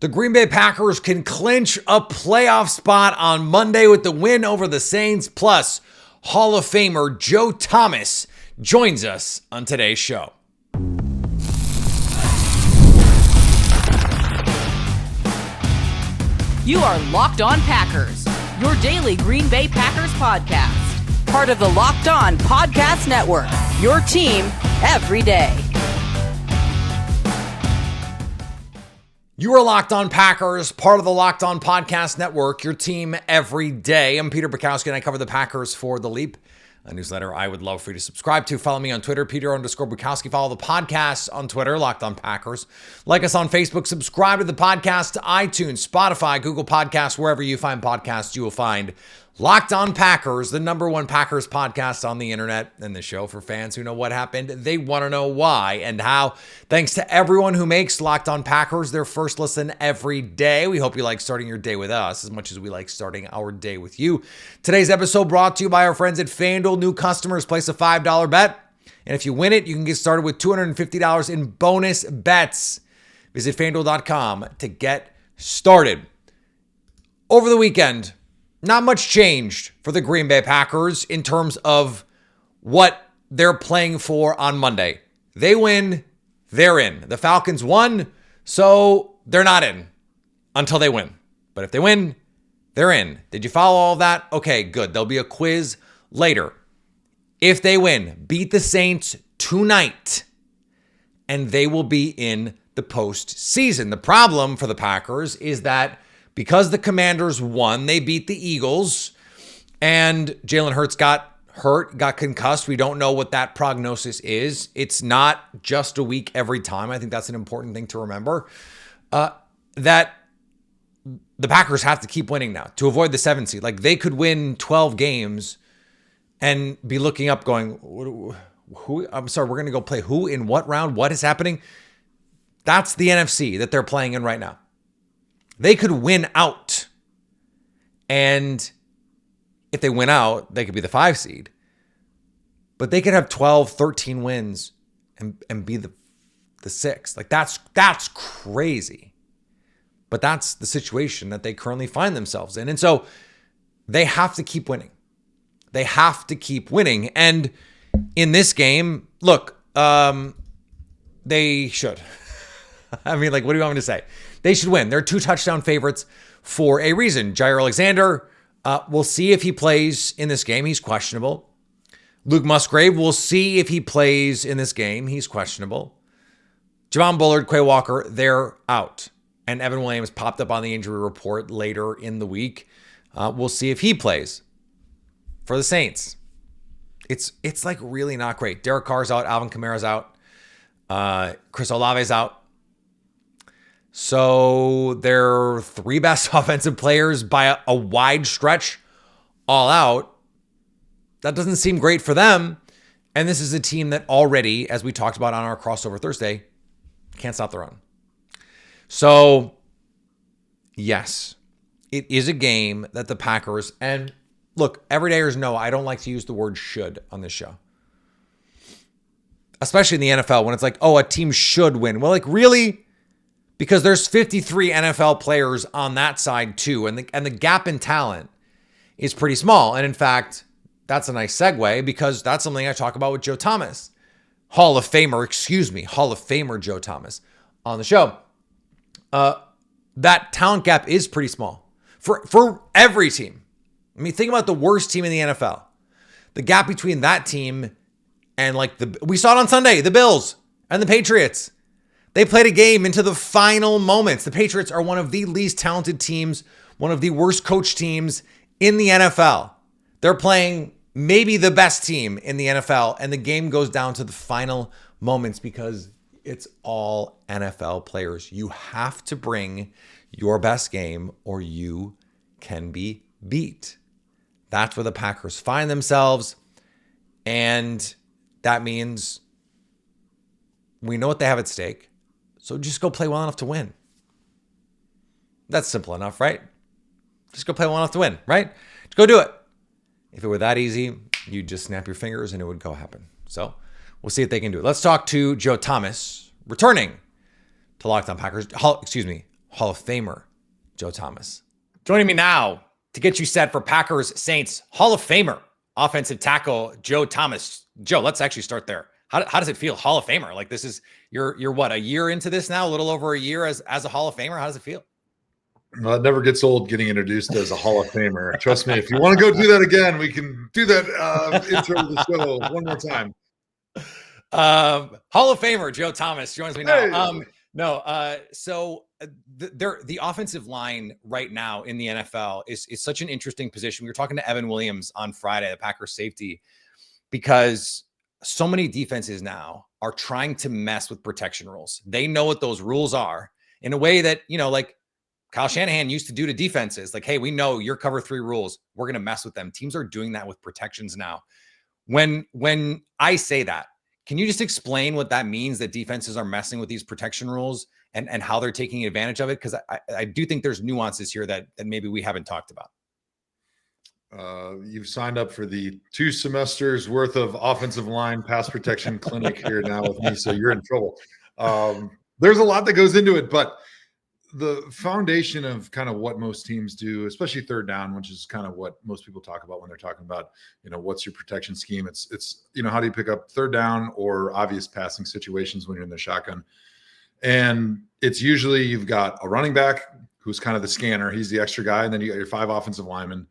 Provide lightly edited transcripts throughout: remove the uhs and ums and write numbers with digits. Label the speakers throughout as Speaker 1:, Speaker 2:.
Speaker 1: The Green Bay Packers can clinch a playoff spot on Monday with the win over the Saints. Plus, Hall of Famer Joe Thomas joins us on today's show.
Speaker 2: You are Locked On Packers, your daily Green Bay Packers podcast. Part of the Locked On Podcast Network, your team every day.
Speaker 1: You are Locked On Packers, part of the Locked On Podcast Network, your team every day. I'm Peter Bukowski, and I cover the Packers for The Leap, a newsletter I would love for you to subscribe to. Follow me on Twitter, Peter_Bukowski. Follow the podcast on Twitter, Locked On Packers. Like us on Facebook. Subscribe to the podcast to iTunes, Spotify, Google Podcasts. Wherever you find podcasts, you will find Locked On Packers, the #1 Packers podcast on the internet, and the show for fans who know what happened. They want to know why and how. Thanks to everyone who makes Locked On Packers their first listen every day. We hope you like starting your day with us as much as we like starting our day with you. Today's episode brought to you by our friends at FanDuel. New customers place a $5 bet, and if you win it, you can get started with $250 in bonus bets. Visit FanDuel.com to get started. Over the weekend, not much changed for the Green Bay Packers in terms of what they're playing for on Monday. They win, they're in. The Falcons won, so they're not in until they win. But if they win, they're in. Did you follow all that? Okay, good. There'll be a quiz later. If they win, beat the Saints tonight, and they will be in the postseason. The problem for the Packers is that because the Commanders won, they beat the Eagles, and Jalen Hurts got hurt, got concussed. We don't know what that prognosis is. It's not just a week every time. I think that's an important thing to remember. That the Packers have to keep winning now to avoid the 7th seed. Like, they could win 12 games and be looking up going, who? I'm sorry, we're going to go play who in what round? What is happening? That's the NFC that they're playing in right now. They could win out. And if they win out, they could be the 5 seed. But they could have 12, 13 wins and be the 6th. Like, that's crazy. But that's the situation that they currently find themselves in. And so they have to keep winning. They have to keep winning. And in this game, look, they should. I mean, like, what do you want me to say? They should win. They're 2 touchdown favorites for a reason. Jair Alexander, we'll see if he plays in this game. He's questionable. Luke Musgrave, we'll see if he plays in this game. He's questionable. Javon Bullard, Quay Walker, they're out. And Evan Williams popped up on the injury report later in the week. We'll see if he plays for the Saints. It's like really not great. Derek Carr's out. Alvin Kamara's out. Chris Olave's out. So their 3 best offensive players by a wide stretch all out. That doesn't seem great for them. And this is a team that already, as we talked about on our crossover Thursday, can't stop the run. So, yes, it is a game that the Packers, and look, everydayers know I don't like to use the word should on this show. Especially in the NFL when it's like, oh, a team should win. Well, like, really? Because there's 53 NFL players on that side too. And the gap in talent is pretty small. And in fact, that's a nice segue because that's something I talk about with Joe Thomas. Hall of Famer Joe Thomas on the show. That talent gap is pretty small for every team. I mean, think about the worst team in the NFL. The gap between that team and we saw it on Sunday, the Bills and the Patriots. They played a game into the final moments. The Patriots are one of the least talented teams, one of the worst coached teams in the NFL. They're playing maybe the best team in the NFL, and the game goes down to the final moments because it's all NFL players. You have to bring your best game or you can be beat. That's where the Packers find themselves, and that means we know what they have at stake. So just go play well enough to win. That's simple enough, right? Just go play well enough to win, right? Just go do it. If it were that easy, you'd just snap your fingers and it would go happen. So we'll see if they can do it. Let's talk to Joe Thomas, returning to Locked On Packers. Hall of Famer Joe Thomas. Joining me now to get you set for Packers Saints Hall of Famer offensive tackle Joe Thomas. Joe, let's actually start there. How does it feel, Hall of Famer? Like, this is you're what, a year into this now, a little over a year as a Hall of Famer. How does it feel?
Speaker 3: Well, it never gets old getting introduced as a Hall of Famer. Trust me, if you want to go do that again, we can do that intro to the show one more time.
Speaker 1: Hall of Famer Joe Thomas joins me now.
Speaker 3: Hey.
Speaker 1: The offensive line right now in the NFL is such an interesting position. We were talking to Evan Williams on Friday, the Packers safety, because so many defenses now are trying to mess with protection rules. They know what those rules are in a way that, like Kyle Shanahan used to do to defenses. Like, hey, we know your cover 3 rules. We're going to mess with them. Teams are doing that with protections now. When I say that, can you just explain what that means, that defenses are messing with these protection rules and how they're taking advantage of it? Because I do think there's nuances here that maybe we haven't talked about.
Speaker 3: You've signed up for the 2 semesters worth of offensive line pass protection clinic here now with me, so you're in trouble. There's a lot that goes into it, but the foundation of kind of what most teams do, especially third down, which is kind of what most people talk about when they're talking about, what's your protection scheme? It's how do you pick up third down or obvious passing situations when you're in the shotgun? And it's usually you've got a running back who's kind of the scanner. He's the extra guy. And then you got your 5 offensive linemen.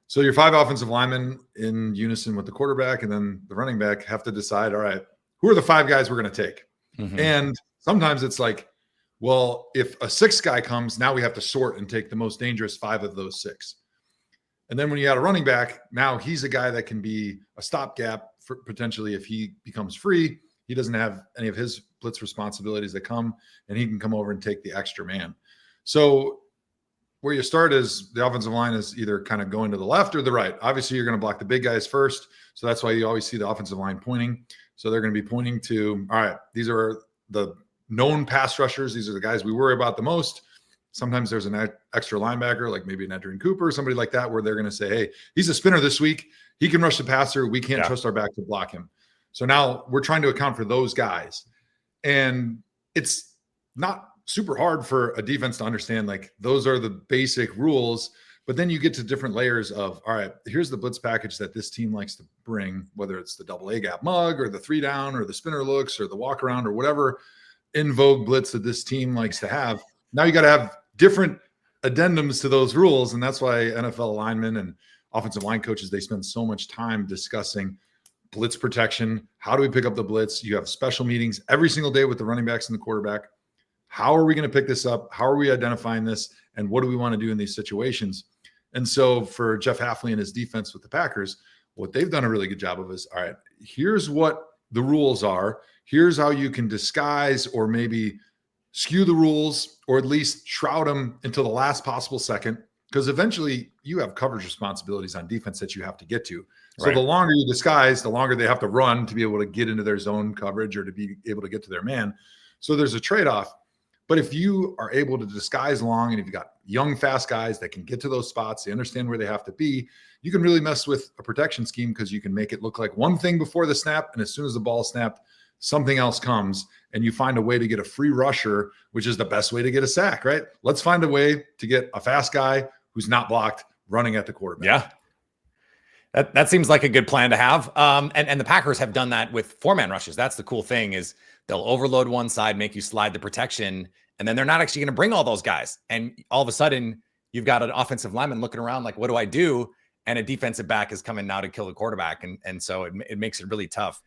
Speaker 3: So your 5 offensive linemen in unison with the quarterback, and then the running back have to decide, all right, who are the 5 guys we're going to take? Mm-hmm. And sometimes it's like, well, if a 6th guy comes, now we have to sort and take the most dangerous 5 of those 6. And then when you add a running back, now he's a guy that can be a stopgap for potentially if he becomes free. He doesn't have any of his blitz responsibilities that come, and he can come over and take the extra man. So where you start is the offensive line is either kind of going to the left or the right. Obviously, you're going to block the big guys first. So that's why you always see the offensive line pointing. So they're going to be pointing to, all right, these are the known pass rushers. These are the guys we worry about the most. Sometimes there's an extra linebacker, like maybe an Adrian Cooper, somebody like that, where they're going to say, hey, he's a spinner this week. He can rush the passer. We can't trust our back to block him. So now we're trying to account for those guys. And it's not super hard for a defense to understand, like, those are the basic rules. But then you get to different layers of, all right, here's the blitz package that this team likes to bring, whether it's the double A gap mug or the 3 down or the spinner looks or the walk around or whatever in vogue blitz that this team likes to have. Now you got to have different addendums to those rules. And that's why NFL linemen and offensive line coaches, they spend so much time discussing blitz protection. How do we pick up the blitz? You have special meetings every single day with the running backs and the quarterback. How are we going to pick this up? How are we identifying this? And what do we want to do in these situations? And so for Jeff Hafley and his defense with the Packers, what they've done a really good job of is, all right, here's what the rules are. Here's how you can disguise or maybe skew the rules, or at least shroud them until the last possible second, because eventually you have coverage responsibilities on defense that you have to get to. So The longer you disguise, the longer they have to run to be able to get into their zone coverage or to be able to get to their man. So there's a trade-off. But if you are able to disguise long, and if you've got young, fast guys that can get to those spots, they understand where they have to be, you can really mess with a protection scheme, because you can make it look like one thing before the snap, and as soon as the ball is snapped, something else comes, and you find a way to get a free rusher, which is the best way to get a sack, right? Let's find a way to get a fast guy who's not blocked running at the quarterback.
Speaker 1: Yeah. That seems like a good plan to have. And the Packers have done that with 4-man rushes. That's the cool thing, is they'll overload one side, make you slide the protection, and then they're not actually going to bring all those guys. And all of a sudden, you've got an offensive lineman looking around like, what do I do? And a defensive back is coming now to kill the quarterback. And so it makes it really tough.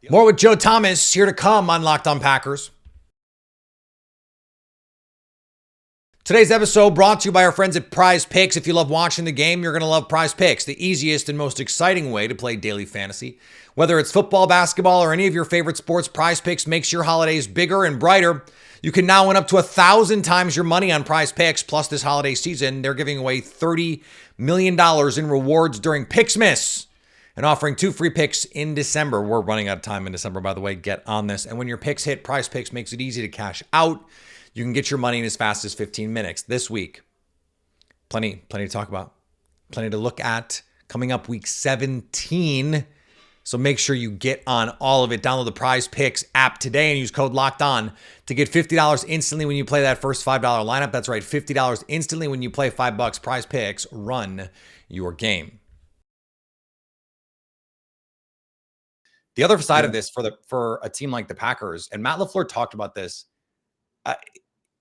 Speaker 1: More with Joe Thomas here to come on Locked On Packers. Today's episode brought to you by our friends at Prize Picks. If you love watching the game, you're going to love Prize Picks, the easiest and most exciting way to play daily fantasy. Whether it's football, basketball, or any of your favorite sports, Prize Picks makes your holidays bigger and brighter. You can now win up to 1,000 times your money on Prize Picks. Plus, this holiday season, they're giving away $30 million in rewards during Picksmas and offering 2 free picks in December. We're running out of time in December, by the way. Get on this. And when your picks hit, Prize Picks makes it easy to cash out. You can get your money in as fast as 15 minutes. This week, plenty to talk about, plenty to look at. Coming up week 17, So make sure you get on all of it. Download the Prize Picks app today and use code LOCKEDON to get $50 instantly when you play that first $5 lineup. That's right, $50 instantly when you play $5. Prize Picks, run your game. The other side of this for a team like the Packers, and Matt LaFleur talked about this,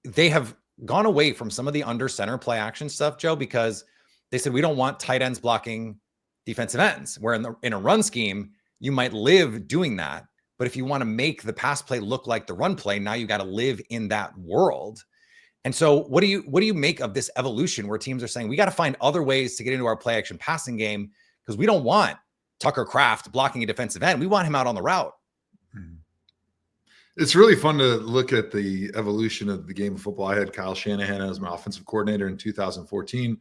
Speaker 1: they have gone away from some of the under center play action stuff, Joe, because they said we don't want tight ends blocking defensive ends, where in a run scheme, you might live doing that. But if you want to make the pass play look like the run play, now you got to live in that world. And so what do you make of this evolution where teams are saying we got to find other ways to get into our play action passing game because we don't want Tucker Kraft blocking a defensive end. We want him out on the route.
Speaker 3: It's really fun to look at the evolution of the game of football. I had Kyle Shanahan as my offensive coordinator in 2014.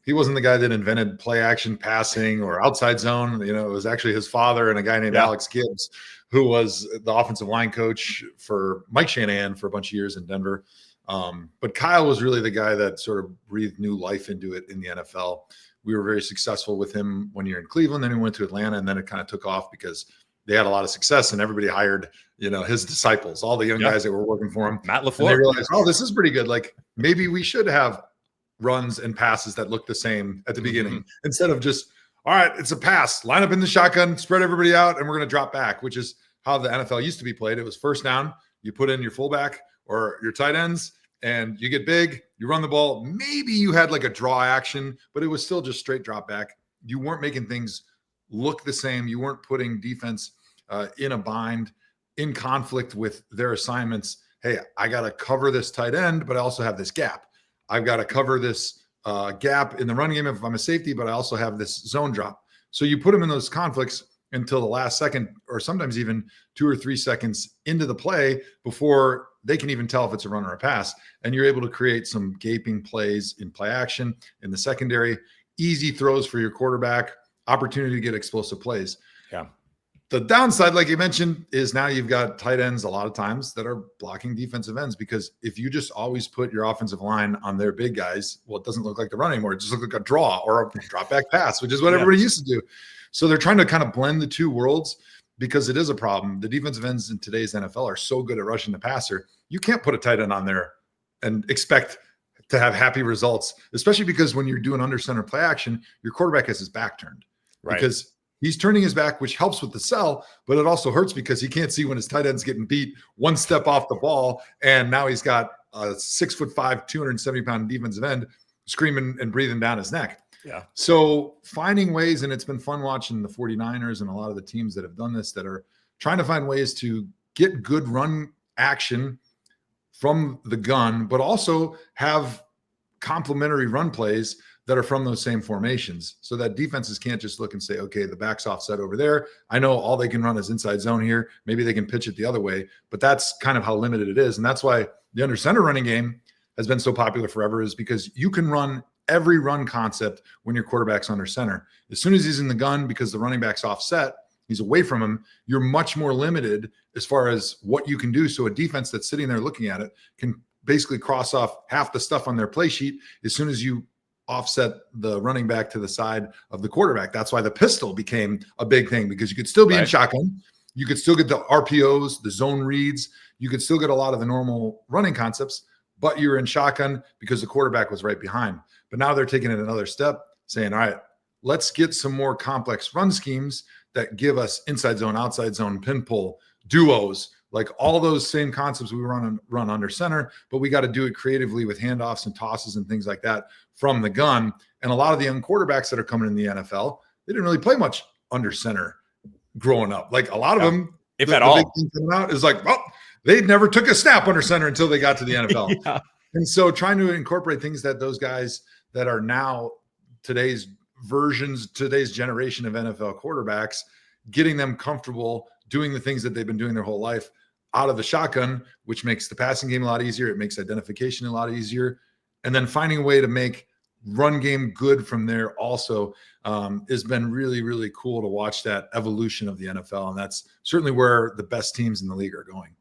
Speaker 3: He wasn't the guy that invented play action passing or outside zone. It was actually his father and a guy named Alex Gibbs, who was the offensive line coach for Mike Shanahan for a bunch of years in Denver. But Kyle was really the guy that sort of breathed new life into it in the NFL. We were very successful with him 1 year in Cleveland. Then he went to Atlanta, and then it kind of took off because they had a lot of success and everybody hired, his disciples, all the young guys that were working for him.
Speaker 1: Matt LaFleur.
Speaker 3: And they realized, oh, this is pretty good. Like maybe we should have runs and passes that look the same at the beginning instead of just, all right, it's a pass, line up in the shotgun, spread everybody out, and we're going to drop back, which is how the NFL used to be played. It was first down, you put in your fullback or your tight ends, and you get big, you run the ball. Maybe you had like a draw action, but it was still just straight drop back. You weren't making things look the same. You weren't putting defense in a bind, in conflict with their assignments. Hey, I got to cover this tight end, but I also have this gap. I've got to cover this gap in the run game if I'm a safety, but I also have this zone drop. So you put them in those conflicts until the last second, or sometimes even 2 or 3 seconds into the play before they can even tell if it's a run or a pass. And you're able to create some gaping plays in play action, in the secondary, easy throws for your quarterback, opportunity to get explosive plays.
Speaker 1: Yeah.
Speaker 3: The downside, like you mentioned, is now you've got tight ends a lot of times that are blocking defensive ends, because if you just always put your offensive line on their big guys, well, it doesn't look like the run anymore. It just looks like a draw or a drop back pass, which is what everybody used to do. So they're trying to kind of blend the two worlds because it is a problem. The defensive ends in today's NFL are so good at rushing the passer. You can't put a tight end on there and expect to have happy results, especially because when you're doing under center play action, your quarterback has his back turned. Right. Because he's turning his back, which helps with the sell, but it also hurts because he can't see when his tight end's getting beat one step off the ball. And now he's got a 6'5", 270-pound defensive end screaming and breathing down his neck.
Speaker 1: Yeah.
Speaker 3: So finding ways, and it's been fun watching the 49ers and a lot of the teams that have done this, that are trying to find ways to get good run action from the gun, but also have complementary run plays that are from those same formations, so that defenses can't just look and say, okay, the back's offset over there. I know all they can run is inside zone here. Maybe they can pitch it the other way, but that's kind of how limited it is. And that's why the under center running game has been so popular forever, is because you can run every run concept when your quarterback's under center. As soon as he's in the gun, because the running back's offset, he's away from him, you're much more limited as far as what you can do. So a defense that's sitting there looking at it can basically cross off half the stuff on their play sheet as soon as you offset the running back to the side of the quarterback. That's why the pistol became a big thing, because you could still be in shotgun. You could still get the RPOs, the zone reads. You could still get a lot of the normal running concepts, but you're in shotgun because the quarterback was right behind. But now they're taking it another step, saying, all right, let's get some more complex run schemes that give us inside zone, outside zone, pin pull, duos, like all those same concepts we run under center, but we got to do it creatively with handoffs and tosses and things like that from the gun. And a lot of the young quarterbacks that are coming in the NFL, they didn't really play much under center growing up. Like a lot of them,
Speaker 1: if at all,
Speaker 3: big thing coming out is like, well, they never took a snap under center until they got to the NFL. And so trying to incorporate things that those guys that are now today's generation of NFL quarterbacks, getting them comfortable doing the things that they've been doing their whole life out of the shotgun, which makes the passing game a lot easier. It makes identification a lot easier. And then finding a way to make run game good from there also has been really, really cool to watch that evolution of the NFL. And that's certainly where the best teams in the league are going.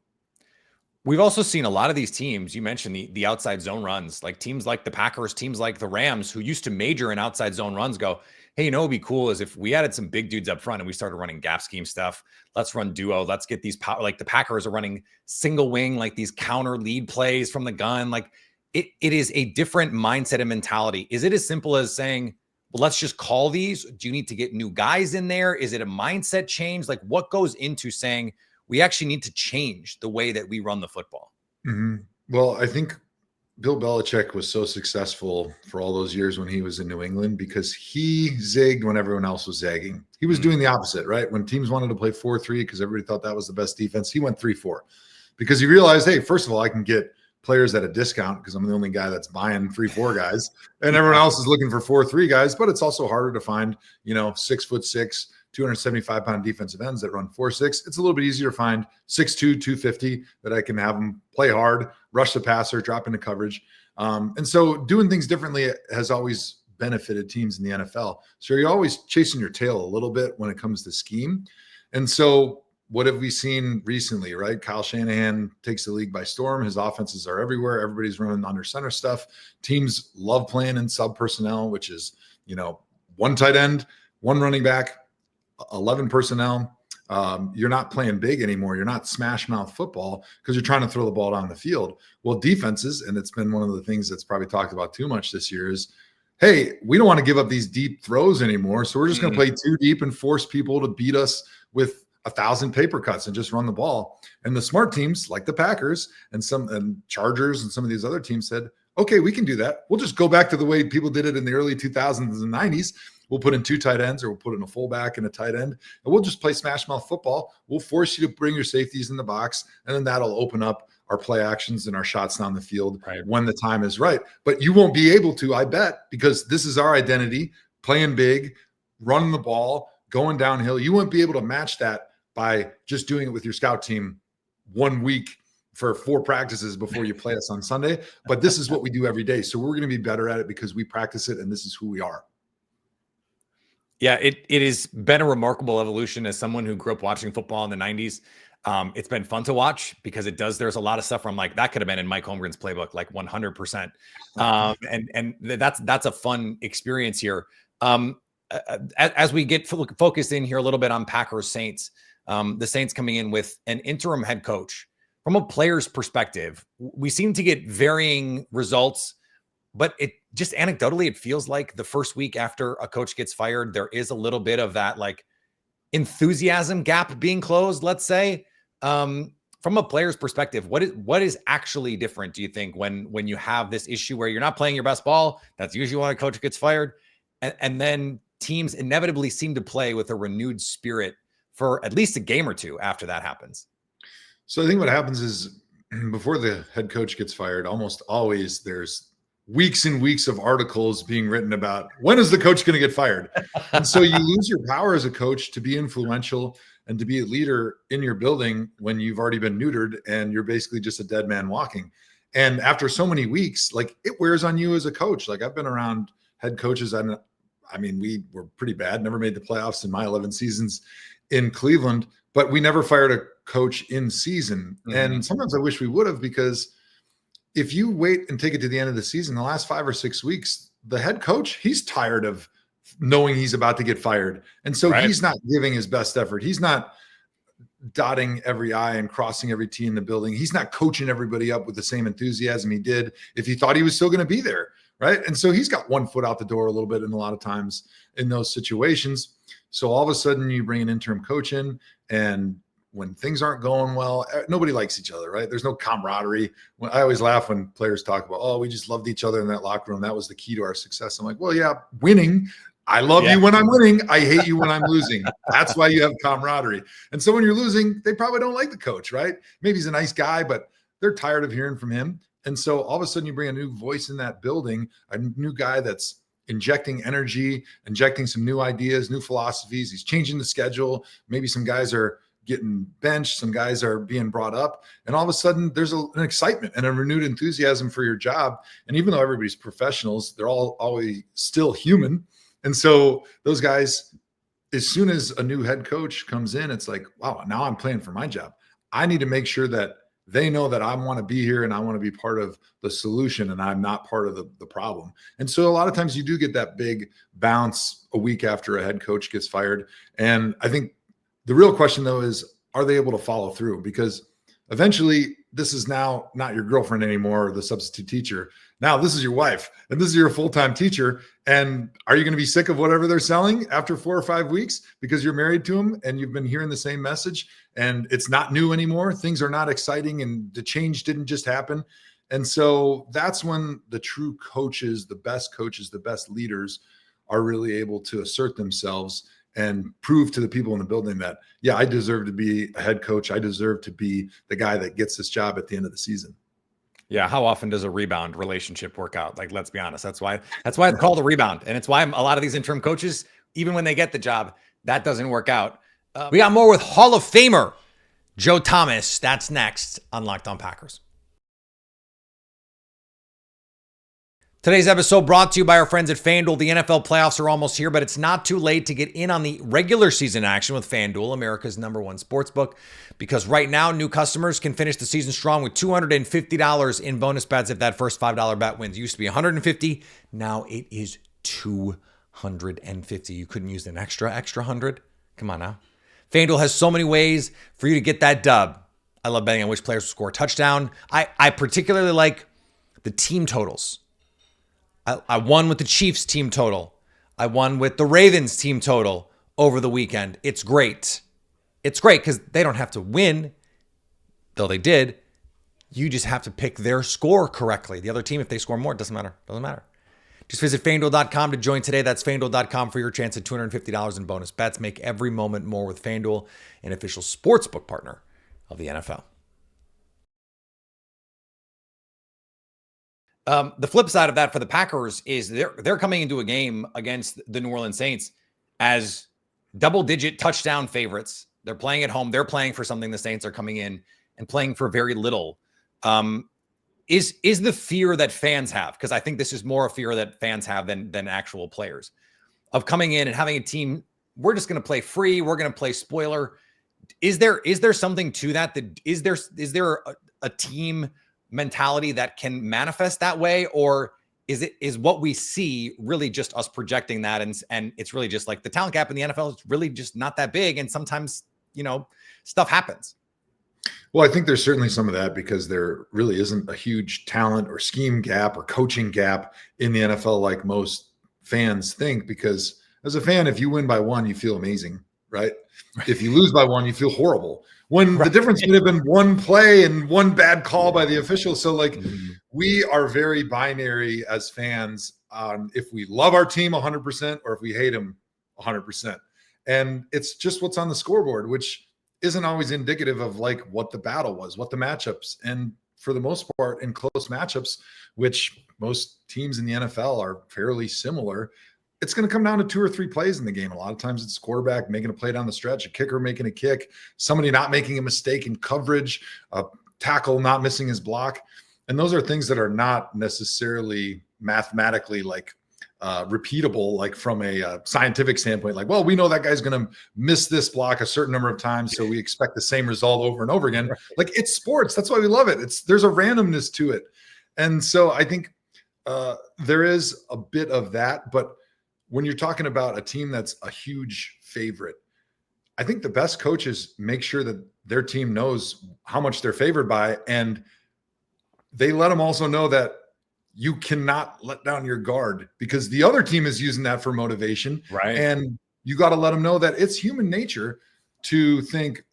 Speaker 1: We've also seen a lot of these teams, you mentioned the outside zone runs, like teams like the Packers, teams like the Rams, who used to major in outside zone runs, go, hey, what'd be cool is if we added some big dudes up front and we started running gap scheme stuff. Let's run duo. Let's get these power, like the Packers are running single wing, like these counter lead plays from the gun. Like it is a different mindset and mentality. Is it as simple as saying, well, let's just call these? Do you need to get new guys in there? Is it a mindset change? Like what goes into saying, we actually need to change the way that we run the football?
Speaker 3: Mm-hmm. Well, I think Bill Belichick was so successful for all those years when he was in New England because he zigged when everyone else was zagging. He was doing the opposite, right? When teams wanted to play 4-3 because everybody thought that was the best defense, he went 3-4 because he realized, hey, first of all, I can get players at a discount because I'm the only guy that's buying 3-4 guys, and everyone else is looking for 4-3 guys. But it's also harder to find, 6'6", 275-pound defensive ends that run 4.6. It's a little bit easier to find 6'2", 250 that I can have them play hard, rush the passer, drop into coverage. And so doing things differently has always benefited teams in the NFL. So you're always chasing your tail a little bit when it comes to scheme. And so what have we seen recently, right? Kyle Shanahan takes the league by storm. His offenses are everywhere. Everybody's running under center stuff. Teams love playing in sub personnel, which is, one tight end, one running back, 11 personnel. You're not playing big anymore. You're not smash mouth football because you're trying to throw the ball down the field. Well, defenses, and it's been one of the things that's probably talked about too much this year is, hey, we don't want to give up these deep throws anymore. So we're just going to play too deep and force people to beat us with 1,000 paper cuts and just run the ball. And the smart teams like the Packers and Chargers and some of these other teams said, okay, we can do that. We'll just go back to the way people did it in the early 2000s and 90s. We'll put in two tight ends, or we'll put in a fullback and a tight end, and we'll just play smash mouth football. We'll force you to bring your safeties in the box, and then that'll open up our play actions and our shots down the field when the time is right. But you won't be able to, I bet, because this is our identity, playing big, running the ball, going downhill. You won't be able to match that by just doing it with your scout team 1 week for 4 practices before you play us on Sunday. But this is what we do every day. So we're going to be better at it because we practice it, and this is who we are.
Speaker 1: Yeah, it has been a remarkable evolution as someone who grew up watching football in the 90s. It's been fun to watch because there's a lot of stuff where I'm like, that could have been in Mike Holmgren's playbook, like 100%. And that's a fun experience here. As we get focused in here a little bit on Packers Saints, the Saints coming in with an interim head coach. From a player's perspective, we seem to get varying results, but it just anecdotally, it feels like the first week after a coach gets fired, there is a little bit of that like enthusiasm gap being closed, let's say. From a player's perspective, what is actually different, do you think, when you have this issue where you're not playing your best ball? That's usually when a coach gets fired. And then teams inevitably seem to play with a renewed spirit for at least a game or two after that happens.
Speaker 3: So I think what happens is before the head coach gets fired, almost always there's weeks and weeks of articles being written about when is the coach going to get fired? And so you lose your power as a coach to be influential and to be a leader in your building when you've already been neutered and you're basically just a dead man walking. And after so many weeks, like it wears on you as a coach. Like I've been around head coaches. I mean, we were pretty bad, never made the playoffs in my 11 seasons in Cleveland, but we never fired a coach in season. Mm-hmm. And sometimes I wish we would have, because if you wait and take it to the end of the season, the last 5 or 6 weeks, the head coach, he's tired of knowing he's about to get fired. And so he's not giving his best effort. He's not dotting every I and crossing every T in the building. He's not coaching everybody up with the same enthusiasm he did if he thought he was still going to be there. Right. And so he's got one foot out the door a little bit in a lot of times in those situations. So all of a sudden you bring an interim coach in, and when things aren't going well, nobody likes each other, right? There's no camaraderie. I always laugh when players talk about, oh, we just loved each other in that locker room. That was the key to our success. I'm like, well, yeah, winning. I love you when I'm winning. I hate you when I'm losing. That's why you have camaraderie. And so when you're losing, they probably don't like the coach, right? Maybe he's a nice guy, but they're tired of hearing from him. And so all of a sudden you bring a new voice in that building, a new guy that's injecting energy, injecting some new ideas, new philosophies. He's changing the schedule. Maybe some guys are getting benched, some guys are being brought up, and all of a sudden there's an excitement and a renewed enthusiasm for your job. And even though everybody's professionals, they're all always still human. And so those guys, as soon as a new head coach comes in, it's like, wow, now I'm playing for my job. I need to make sure that they know that I want to be here and I want to be part of the solution and I'm not part of the problem. And so a lot of times you do get that big bounce a week after a head coach gets fired. And I think the real question though is, are they able to follow through? Because eventually this is now not your girlfriend anymore, or the substitute teacher. Now this is your wife and this is your full-time teacher. And are you going to be sick of whatever they're selling after 4 or 5 weeks because you're married to them and you've been hearing the same message and it's not new anymore? Things are not exciting and the change didn't just happen. And so that's when the true coaches, the best leaders are really able to assert themselves and prove to the people in the building that, yeah, I deserve to be a head coach. I deserve to be the guy that gets this job at the end of the season.
Speaker 1: Yeah. How often does a rebound relationship work out? Like, let's be honest. That's why it's called a rebound. And it's why a lot of these interim coaches, even when they get the job, that doesn't work out. We got more with Hall of Famer Joe Thomas. That's next on Locked On Packers. Today's episode brought to you by our friends at FanDuel. The NFL playoffs are almost here, but it's not too late to get in on the regular season action with FanDuel, America's #1 sportsbook, because right now new customers can finish the season strong with $250 in bonus bets if that first $5 bet wins. It used to be $150, now it is $250. You couldn't use an extra 100? Come on now. FanDuel has so many ways for you to get that dub. I love betting on which players will score a touchdown. I particularly like the team totals. I won with the Chiefs team total. I won with the Ravens team total over the weekend. It's great. It's great because they don't have to win, though they did. You just have to pick their score correctly. The other team, if they score more, it doesn't matter. Doesn't matter. Just visit FanDuel.com to join today. That's FanDuel.com for your chance at $250 in bonus bets. Make every moment more with FanDuel, an official sportsbook partner of the NFL. The flip side of that for the Packers is they're coming into a game against the New Orleans Saints as double-digit touchdown favorites. They're playing at home. They're playing for something. The Saints are coming in and playing for very little. Is the fear that fans have, because I think this is more a fear that fans have than actual players, of coming in and having a team, we're just going to play free, we're going to play spoiler. Is there something to that? Is there a team mentality that can manifest that way, or is what we see really just us projecting that, and it's really just like the talent gap in the NFL is really just not that big, and sometimes stuff happens?
Speaker 3: Well, I think there's certainly some of that because there really isn't a huge talent or scheme gap or coaching gap in the NFL like most fans think, because as a fan, if you win by 1, you feel amazing, right? If you lose by 1, you feel horrible. When the difference would have been one play and one bad call by the official. So we are very binary as fans on if we love our team 100% or if we hate them 100%. And it's just what's on the scoreboard, which isn't always indicative of like what the battle was, what the matchups. And for the most part, in close matchups, which most teams in the NFL are fairly similar, it's going to come down to 2 or 3 plays in the game. A lot of times it's quarterback making a play down the stretch, a kicker making a kick, somebody not making a mistake in coverage, a tackle not missing his block. And those are things that are not necessarily mathematically repeatable, like from a scientific standpoint, like, well, we know that guy's going to miss this block a certain number of times, so we expect the same result over and over again. Like, it's sports. That's why we love it. There's a randomness to it. And so I think there is a bit of that, but when you're talking about a team that's a huge favorite, I think the best coaches make sure that their team knows how much they're favored by, and they let them also know that you cannot let down your guard because the other team is using that for motivation.
Speaker 1: Right.
Speaker 3: And you got to let them know that it's human nature to think,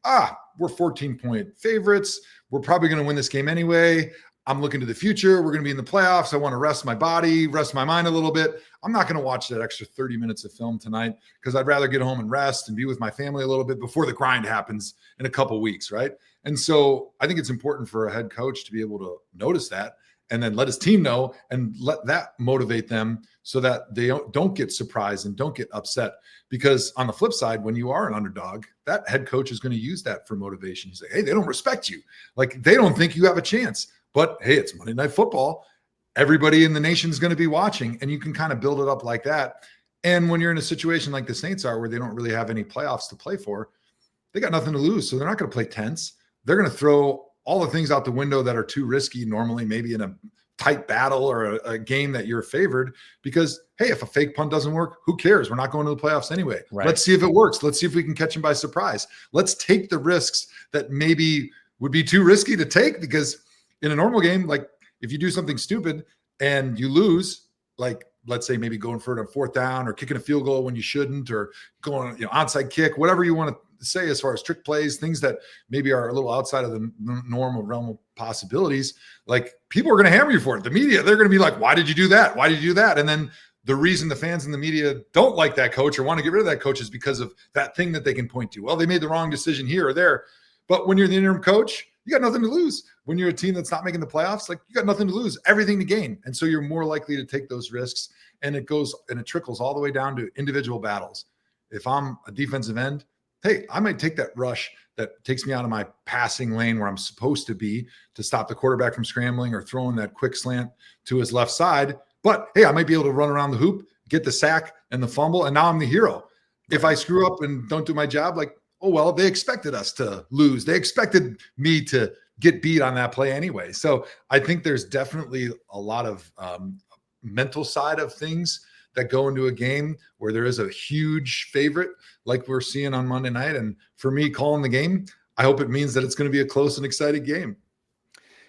Speaker 3: we're 14-point favorites. We're probably going to win this game anyway. I'm looking to the future. We're going to be in the playoffs. I want to rest my body, rest my mind a little bit. I'm not going to watch that extra 30 minutes of film tonight because I'd rather get home and rest and be with my family a little bit before the grind happens in a couple of weeks, right? And so I think it's important for a head coach to be able to notice that and then let his team know and let that motivate them so that they don't get surprised and don't get upset. Because on the flip side, when you are an underdog, that head coach is going to use that for motivation. He's like, hey, they don't respect you. Like, they don't think you have a chance. But hey, it's Monday Night Football. Everybody in the nation is going to be watching, and you can kind of build it up like that. And when you're in a situation like the Saints are, where they don't really have any playoffs to play for, they got nothing to lose. So they're not going to play tense. They're going to throw all the things out the window that are too risky normally, maybe in a tight battle or a game that you're favored, because hey, if a fake punt doesn't work, who cares? We're not going to the playoffs anyway.
Speaker 1: Right.
Speaker 3: Let's see if it works. Let's see if we can catch them by surprise. Let's take the risks that maybe would be too risky to take, because in a normal game, like if you do something stupid and you lose, like let's say maybe going for it on fourth down or kicking a field goal when you shouldn't, or going, onside kick, whatever you want to say as far as trick plays, things that maybe are a little outside of the normal realm of possibilities, like people are going to hammer you for it. The media, they're going to be like, why did you do that? Why did you do that? And then the reason the fans and the media don't like that coach or want to get rid of that coach is because of that thing that they can point to. Well, they made the wrong decision here or there. But when you're the interim coach, you got nothing to lose. When you're a team that's not making the playoffs, like you got nothing to lose, everything to gain. And so you're more likely to take those risks, and it goes and it trickles all the way down to individual battles. If I'm a defensive end, hey, I might take that rush that takes me out of my passing lane where I'm supposed to be to stop the quarterback from scrambling or throwing that quick slant to his left side. But hey, I might be able to run around the hoop, get the sack and the fumble, and now I'm the hero. If I screw up and don't do my job, like, oh, well, they expected us to lose. They expected me to get beat on that play anyway. So I think there's definitely a lot of mental side of things that go into a game where there is a huge favorite like we're seeing on Monday night. And for me, calling the game, I hope it means that it's going to be a close and exciting game.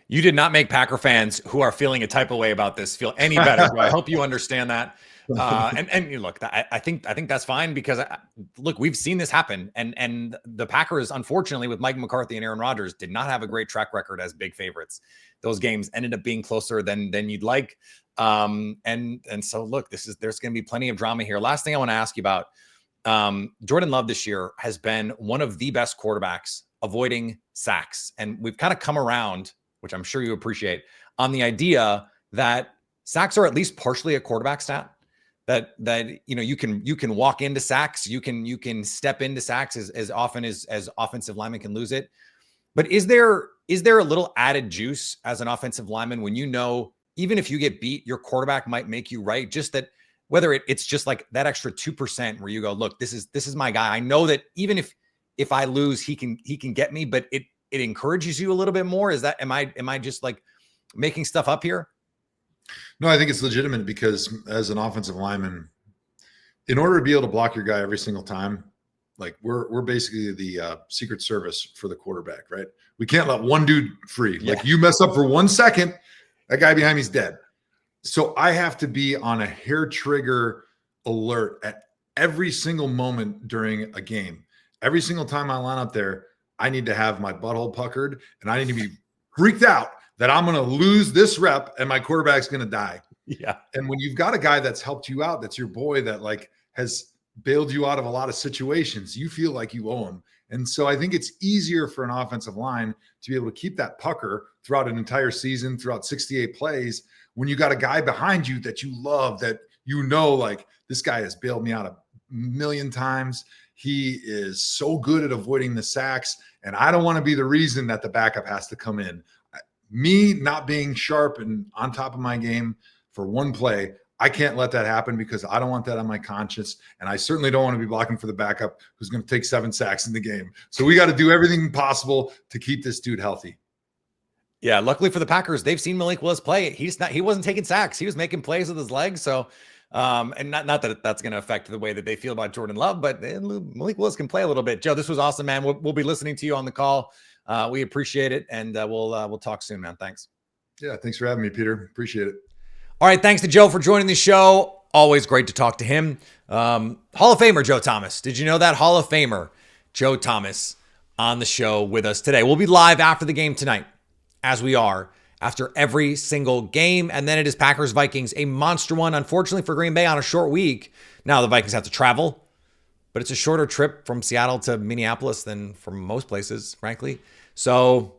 Speaker 1: You did not make Packer fans who are feeling a type of way about this feel any better. I hope you understand that. And you look, I think that's fine, because look, we've seen this happen, and the Packers, unfortunately, with Mike McCarthy and Aaron Rodgers, did not have a great track record as big favorites. Those games ended up being closer than you'd like. And so look, there's going to be plenty of drama here. Last thing I want to ask you about, Jordan Love this year has been one of the best quarterbacks abiling sacks, and we've kind of come around, which I'm sure you appreciate, on the idea that sacks are at least partially a quarterback stat. That you can walk into sacks, you can step into sacks as often as offensive linemen can lose it. But is there a little added juice as an offensive lineman when even if you get beat, your quarterback might make you right? Just that, whether it's just like that extra 2% where you go, look, this is my guy. I know that even if I lose, he can get me, but it encourages you a little bit more. Is that, am I just like making stuff up here?
Speaker 3: No, I think it's legitimate, because as an offensive lineman, in order to be able to block your guy every single time, like we're basically the Secret Service for the quarterback, right? We can't let one dude free.
Speaker 1: Yeah.
Speaker 3: Like you mess up for 1 second, that guy behind me's dead. So I have to be on a hair trigger alert at every single moment during a game. Every single time I line up there, I need to have my butthole puckered, and I need to be freaked out that I'm going to lose this rep and my quarterback's going to die.
Speaker 1: Yeah.
Speaker 3: And when you've got a guy that's helped you out, that's your boy, that like has bailed you out of a lot of situations, you feel like you owe him. And so I think it's easier for an offensive line to be able to keep that pucker throughout an entire season, throughout 68 plays, when you got a guy behind you that you love, that like, this guy has bailed me out a million times. He is so good at avoiding the sacks, and I don't want to be the reason that the backup has to come in. Me not being sharp and on top of my game for one play, I can't let that happen, because I don't want that on my conscience. And I certainly don't want to be blocking for the backup who's going to take 7 sacks in the game. So we got to do everything possible to keep this dude healthy.
Speaker 1: Yeah. Luckily for the Packers, they've seen Malik Willis play. He wasn't taking sacks. He was making plays with his legs. So, and not that that's going to affect the way that they feel about Jordan Love, but Malik Willis can play a little bit. Joe, this was awesome, man. We'll be listening to you on the call. We appreciate it, and we'll talk soon, man. Thanks.
Speaker 3: Yeah, thanks for having me, Peter. Appreciate it.
Speaker 1: All right, thanks to Joe for joining the show. Always great to talk to him. Hall of Famer Joe Thomas. Did you know that? Hall of Famer Joe Thomas on the show with us today. We'll be live after the game tonight, as we are after every single game. And then it is Packers-Vikings, a monster one, unfortunately for Green Bay, on a short week. Now the Vikings have to travel, but it's a shorter trip from Seattle to Minneapolis than from most places, frankly. So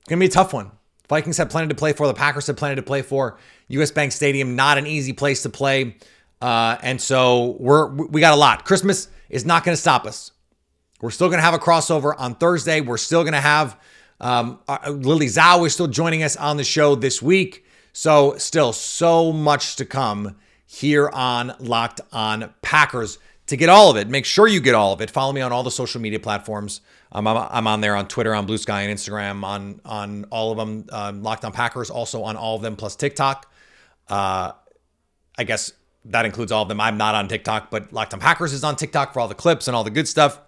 Speaker 1: it's going to be a tough one. Vikings have plenty to play for. The Packers have plenty to play for. US Bank Stadium, not an easy place to play. And so we got a lot. Christmas is not going to stop us. We're still going to have a crossover on Thursday. We're still going to have Lily Zhao is still joining us on the show this week. So still so much to come here on Locked On Packers. to get all of it. Make sure you get all of it. Follow me on all the social media platforms. I'm on there on Twitter, on Blue Sky, and Instagram, on all of them. Locked On Packers, also on all of them, plus TikTok. I guess that includes all of them. I'm not on TikTok, but Locked On Packers is on TikTok for all the clips and all the good stuff.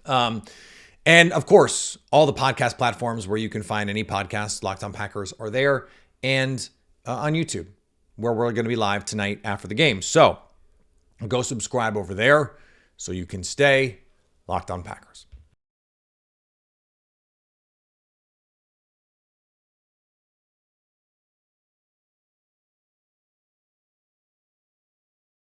Speaker 1: And of course, all the podcast platforms where you can find any podcasts, Locked On Packers, are there, and on YouTube, where we're going to be live tonight after the game. So go subscribe over there so you can stay Locked On Packers.